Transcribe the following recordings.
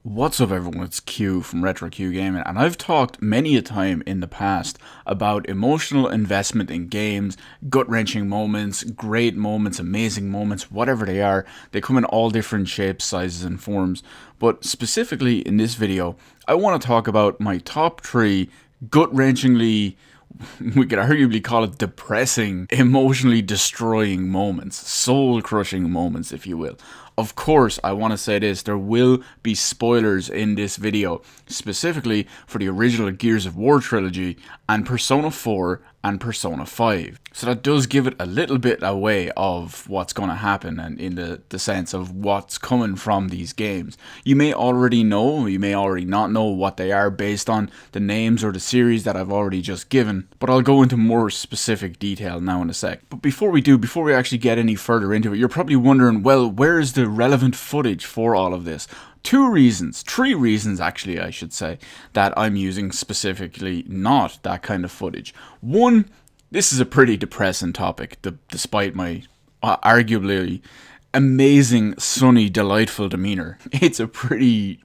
What's up everyone, it's Q from Retro Q Gaming, and I've talked many a time in the past about emotional investment in games, gut-wrenching moments, great moments, amazing moments, whatever they are. They come in all different shapes, sizes and forms, but specifically in this video, I want to talk about my top 3 gut-wrenchingly, we could arguably call it depressing, emotionally destroying moments, soul-crushing moments if you will. Of course, I want to say this, there will be spoilers in this video, specifically for the original Gears of War trilogy and Persona 4 and Persona 5. So that does give it a little bit away of what's going to happen and in the sense of what's coming from these games. You may already know, you may already not know what they are based on the names or the series that I've already just given, but I'll go into more specific detail now in a sec. But before we actually get any further into it, you're probably wondering, well, where is the relevant footage for all of this? 3 reasons actually I should say, that I'm using specifically not that kind of footage. One, this is a pretty depressing topic, despite my arguably amazing, sunny, delightful demeanor. It's a pretty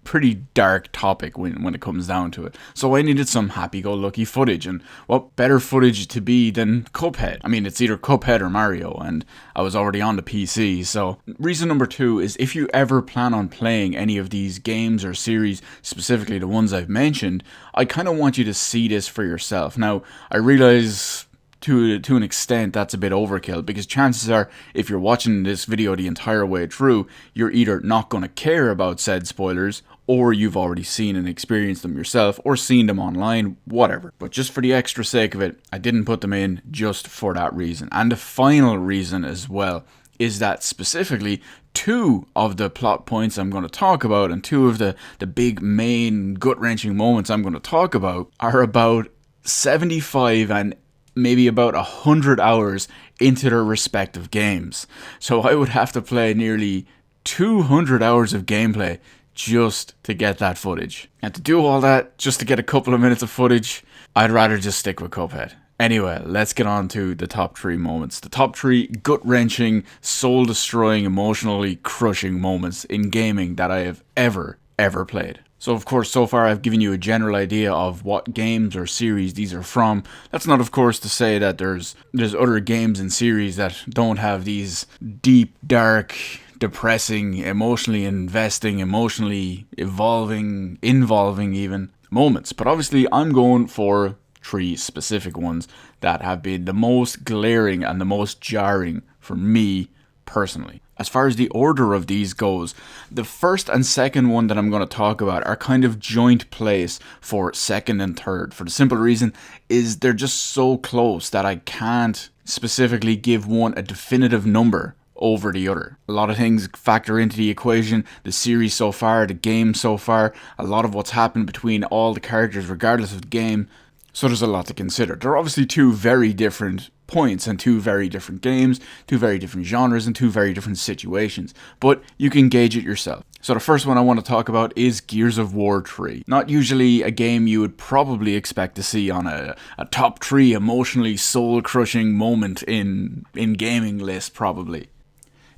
dark topic when it comes down to it. So I needed some happy-go-lucky footage, and what better footage to be than Cuphead? I mean, it's either Cuphead or Mario, and I was already on the PC, so reason number 2 is if you ever plan on playing any of these games or series, specifically the ones I've mentioned, I kind of want you to see this for yourself. Now, I realize to an extent that's a bit overkill, because chances are if you're watching this video the entire way through, you're either not going to care about said spoilers, or you've already seen and experienced them yourself, or seen them online, whatever. But just for the extra sake of it, I didn't put them in just for that reason. And the final reason as well is that specifically 2 of the plot points I'm going to talk about and 2 of the big main gut-wrenching moments I'm going to talk about are about 75 and maybe about 100 hours into their respective games. So I would have to play nearly 200 hours of gameplay just to get that footage. And to do all that, just to get a couple of minutes of footage, I'd rather just stick with Cuphead. Anyway, let's get on to the top 3 moments. The top 3 gut-wrenching, soul-destroying, emotionally crushing moments in gaming that I have ever played. So of course, so far I've given you a general idea of what games or series these are from. That's not of course to say that there's other games and series that don't have these deep, dark, depressing, emotionally investing, emotionally involving even moments. But obviously I'm going for 3 specific ones that have been the most glaring and the most jarring for me personally. As far as the order of these goes, the first and second one that I'm going to talk about are kind of joint place for second and third, for the simple reason is they're just so close that I can't specifically give one a definitive number over the other. A lot of things factor into the equation, the series so far, the game so far, a lot of what's happened between all the characters regardless of the game, so there's a lot to consider. They're obviously 2 very different points and 2 very different games, 2 very different genres and 2 very different situations, but you can gauge it yourself. So the first one I want to talk about is Gears of War 3. Not usually a game you would probably expect to see on a top 3 emotionally soul-crushing moment in gaming list probably.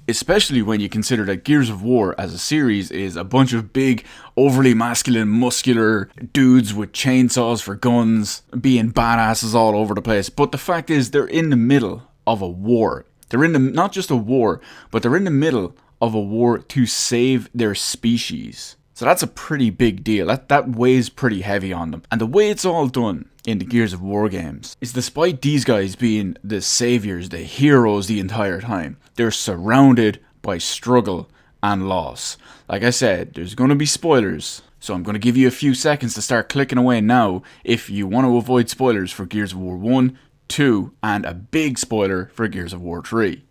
Especially when you consider that Gears of War as a series is a bunch of big, overly masculine, muscular dudes with chainsaws for guns, being badasses all over the place. But the fact is, they're in the middle of a war. They're in not just a war, but they're in the middle of a war to save their species. So that's a pretty big deal. That weighs pretty heavy on them. And the way it's all done in the Gears of War games is, despite these guys being the saviors, the heroes the entire time, they're surrounded by struggle and loss. Like I said, there's going to be spoilers, so I'm going to give you a few seconds to start clicking away now if you want to avoid spoilers for Gears of War 1, 2, and a big spoiler for Gears of War 3.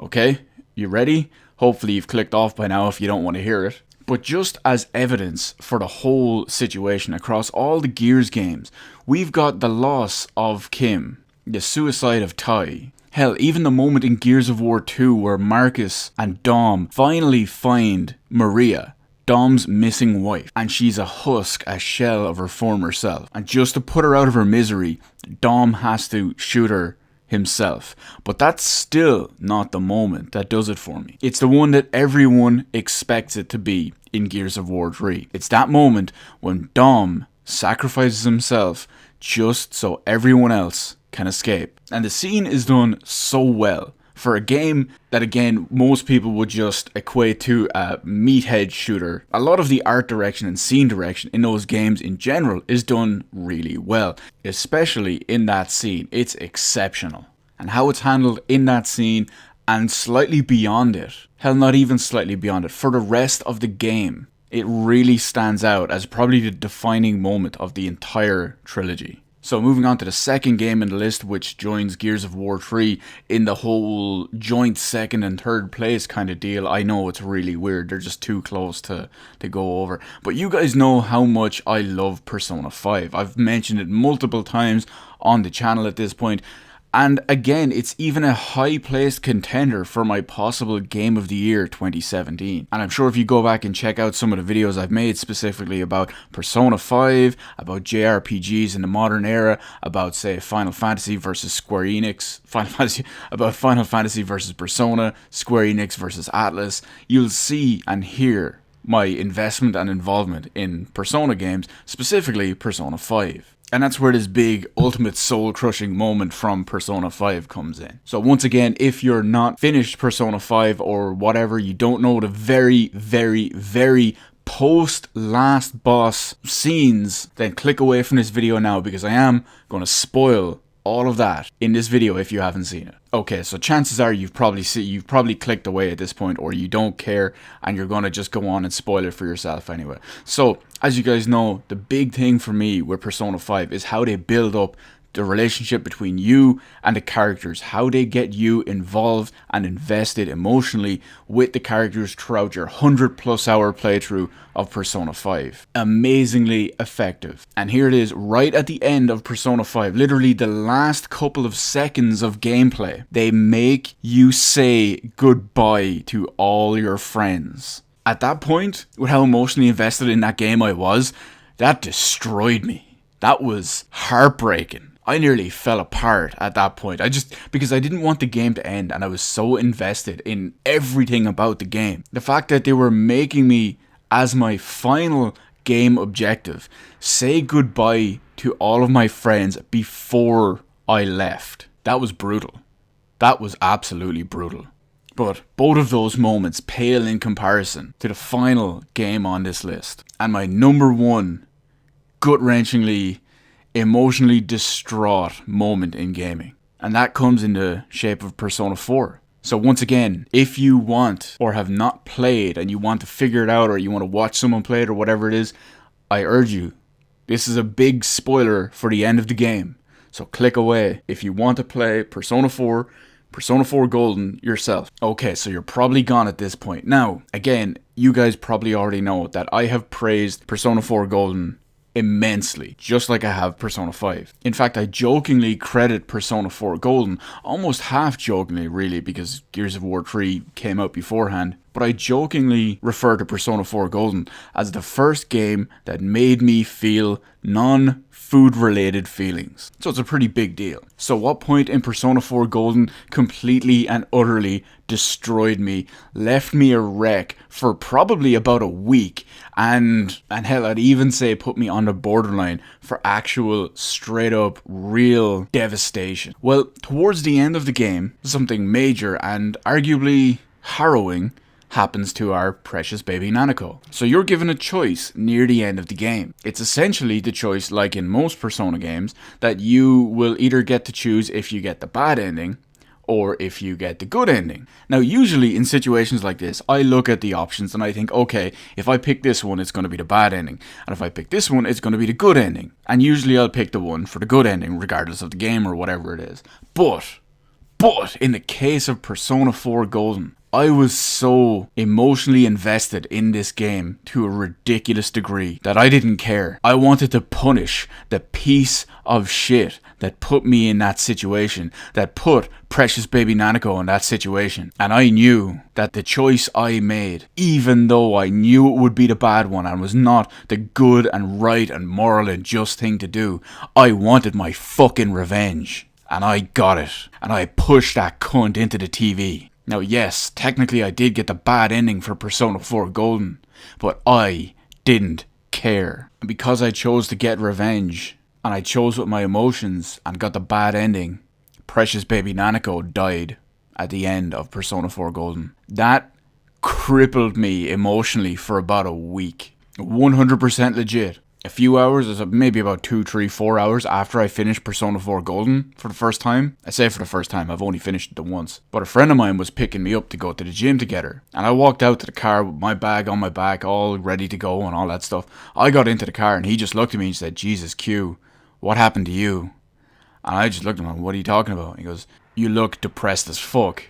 Okay, you ready? Hopefully you've clicked off by now if you don't want to hear it. But just as evidence for the whole situation across all the Gears games, we've got the loss of Kim, the suicide of Ty. Hell, even the moment in Gears of War 2 where Marcus and Dom finally find Maria, Dom's missing wife, and she's a husk, a shell of her former self. And just to put her out of her misery, Dom has to shoot her himself. But that's still not the moment that does it for me. It's the one that everyone expects it to be in Gears of War 3. It's that moment when Dom sacrifices himself just so everyone else can escape. And the scene is done so well for a game that, again, most people would just equate to a meathead shooter. A lot of the art direction and scene direction in those games in general is done really well, especially in that scene. It's exceptional. And how it's handled in that scene and slightly beyond it, hell, not even slightly beyond it, for the rest of the game, it really stands out as probably the defining moment of the entire trilogy. So moving on to the second game in the list, which joins Gears of War 3 in the whole joint second and third place kind of deal. I know it's really weird, they're just too close to go over. But you guys know how much I love Persona 5. I've mentioned it multiple times on the channel at this point. And again, it's even a high-placed contender for my possible Game of the Year 2017. And I'm sure if you go back and check out some of the videos I've made specifically about Persona 5, about JRPGs in the modern era, about, say, Final Fantasy versus Square Enix, about Final Fantasy versus Persona, Square Enix versus Atlus, you'll see and hear my investment and involvement in Persona games, specifically Persona 5. And that's where this big, ultimate soul-crushing moment from Persona 5 comes in. So once again, if you're not finished Persona 5 or whatever, you don't know the very, very, very post-last boss scenes, then click away from this video now, because I am going to spoil all of that in this video if you haven't seen it. Okay, so chances are you've probably clicked away at this point, or you don't care and you're gonna just go on and spoil it for yourself anyway. So as you guys know, the big thing for me with Persona 5 is how they build up the relationship between you and the characters, how they get you involved and invested emotionally with the characters throughout your 100+ hour playthrough of Persona 5. Amazingly effective. And here it is right at the end of Persona 5, literally the last couple of seconds of gameplay. They make you say goodbye to all your friends. At that point, with how emotionally invested in that game I was, that destroyed me. That was heartbreaking. I nearly fell apart at that point. Because I didn't want the game to end and I was so invested in everything about the game. The fact that they were making me, as my final game objective, say goodbye to all of my friends before I left. That was brutal. That was absolutely brutal. But both of those moments pale in comparison to the final game on this list. And my number one gut-wrenchingly, emotionally distraught moment in gaming. And that comes in the shape of Persona 4. So once again, if you want or have not played and you want to figure it out, or you want to watch someone play it or whatever it is, I urge you, this is a big spoiler for the end of the game. So click away if you want to play Persona 4, Persona 4 Golden yourself. Okay, so you're probably gone at this point. Now, again, you guys probably already know that I have praised Persona 4 Golden immensely, just like I have Persona 5. In fact, I jokingly credit Persona 4 Golden, almost half jokingly really, because Gears of War 3 came out beforehand, but I jokingly refer to Persona 4 Golden as the first game that made me feel non-food related feelings. So it's a pretty big deal. So what point in Persona 4 Golden completely and utterly destroyed me, left me a wreck for probably about a week, and hell, I'd even say put me on the borderline for actual straight up real devastation? Well, towards the end of the game, something major and arguably harrowing happens to our precious baby Nanako. So you're given a choice near the end of the game. It's essentially the choice, like in most Persona games, that you will either get to choose if you get the bad ending or if you get the good ending. Now, usually in situations like this, I look at the options and I think, okay, if I pick this one, it's going to be the bad ending. And if I pick this one, it's going to be the good ending. And usually I'll pick the one for the good ending, regardless of the game or whatever it is. But in the case of Persona 4 Golden, I was so emotionally invested in this game to a ridiculous degree that I didn't care. I wanted to punish the piece of shit that put me in that situation, that put precious baby Nanako in that situation. And I knew that the choice I made, even though I knew it would be the bad one and was not the good and right and moral and just thing to do, I wanted my fucking revenge. and I got it, and I pushed that cunt into the TV. Now yes, technically I did get the bad ending for Persona 4 Golden, but I didn't care. And because I chose to get revenge, and I chose with my emotions and got the bad ending, precious baby Nanako died at the end of Persona 4 Golden. That crippled me emotionally for about a week. 100% legit. A few hours, maybe about 2, 3, 4 hours after I finished Persona 4 Golden for the first time. I say for the first time, I've only finished it once. But a friend of mine was picking me up to go to the gym together. And I walked out to the car with my bag on my back, all ready to go and all that stuff. I got into the car and he just looked at me and said, Jesus Q, what happened to you? And I just looked at him, what are you talking about? He goes, you look depressed as fuck.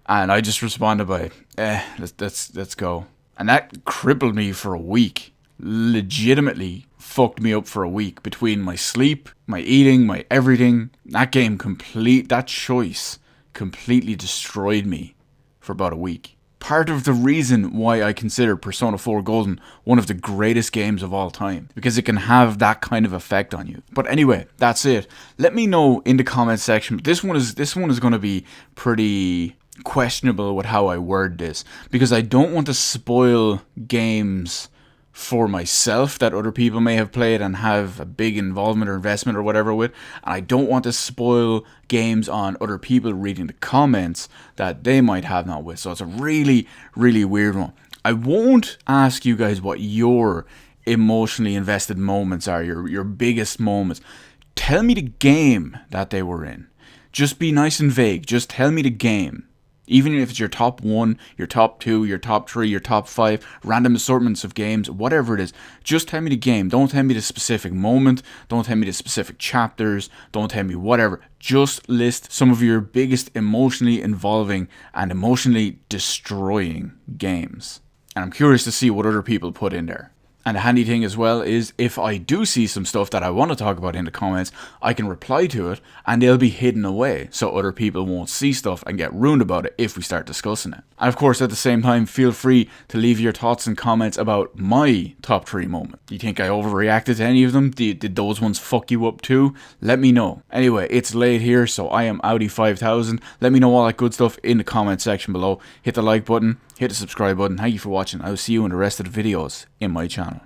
And I just responded by, let's go. And that crippled me for a week. Legitimately fucked me up for a week. Between my sleep, my eating, my everything. That choice completely destroyed me for about a week. Part of the reason why I consider Persona 4 Golden one of the greatest games of all time. Because it can have that kind of effect on you. But anyway, that's it. Let me know in the comment section. This one is going to be pretty questionable with how I word this. Because I don't want to spoil games for myself that other people may have played and have a big involvement or investment or whatever with, and I don't want to spoil games on other people reading the comments that they might have not with. So it's a really, really weird one. I won't ask you guys what your emotionally invested moments are, your biggest moments. Tell me the game that they were in. Just be nice and vague. Just tell me the game. Even if it's your top 1, your top 2, your top 3, your top 5, random assortments of games, whatever it is, just tell me the game. Don't tell me the specific moment. Don't tell me the specific chapters. Don't tell me whatever. Just list some of your biggest emotionally involving and emotionally destroying games. And I'm curious to see what other people put in there. And the handy thing as well is if I do see some stuff that I want to talk about in the comments, I can reply to it and they'll be hidden away so other people won't see stuff and get ruined about it if we start discussing it. And of course, at the same time, feel free to leave your thoughts and comments about my top 3 moment. Do you think I overreacted to any of them? Did those ones fuck you up too? Let me know. Anyway, it's late here, so I am Audi5000. Let me know all that good stuff in the comment section below. Hit the like button. Hit the subscribe button. Thank you for watching. I will see you in the rest of the videos in my channel.